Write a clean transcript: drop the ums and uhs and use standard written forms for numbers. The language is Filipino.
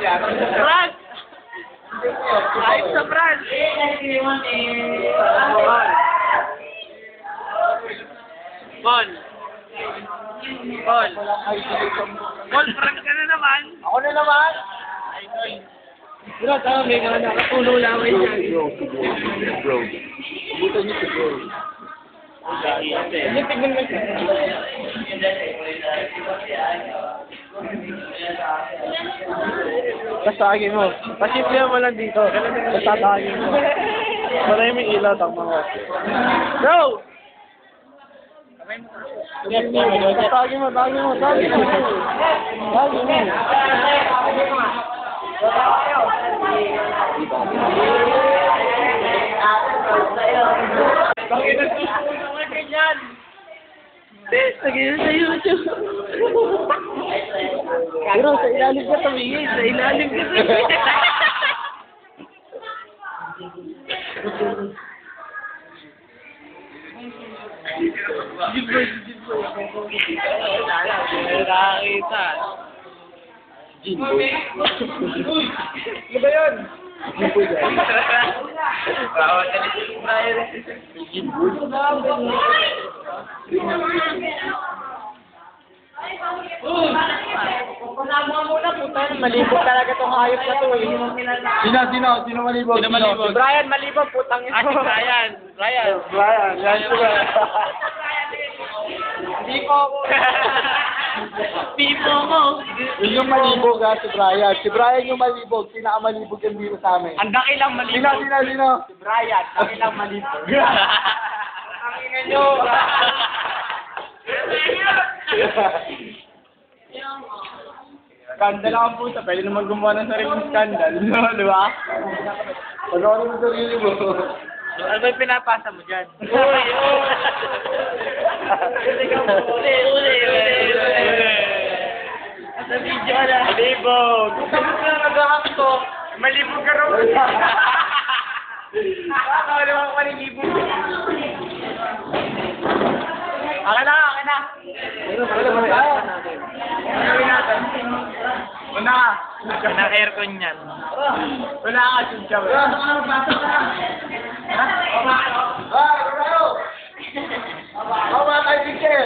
Brad! Ayos sa Brad! Bon! Bon! Bon, prank ka na naman! Ako na naman! Bro, tama, may mga nakatulo lang ako yan. Bro. Buta niyo si bro. Hindi, tignan mo siya. Pasagin mo. Pasipli mo lang dito. Pasagin mo. Wala yung may ilaw, takma ko. Bro! Pasagin mo, tagin mo, tagin mo. Tagin mo. Bakit nagsusunod naman ganyan? Lagyan sa YouTube. Bro, sa ilalim ka tumingin. Sa ilalim ka tumingin. Nakakita. Jimboy. Ano ba yun? Jimboy guys. Bawat na si Brian. Jimboy. Panamuha muna, puta. Malibog talaga tong hayop na to. Sino malibog? Sino malibog? Si Brian, malibog, putang ito. Si Brian. Brian. Brian, yan sila. Hindi ko ako. Pipo mo. Yun yung malibog ha, si Brian. Si Brian yung malibog. Pinakamalibog yung dito sa amin. Ang dakilang malibog. Sino? Si Brian, dakilang malibog. Ang ina nyo. Skandal ang puta. Pwede naman gumawa ng sariling skandal. No, di ba? Pag-awarin mo sarili mo. Ano ba yung pinapasa mo dyan? Uy! Uli! Sa video na. Malibog! Sabi ko na nag-aakto. Malibog ka raw. Baka naman ako malibog. Akin na! Gawin natin. Una ka. Pina-aircon yan. Wala ka, Chincha. Ha? Baba kayo, teacher!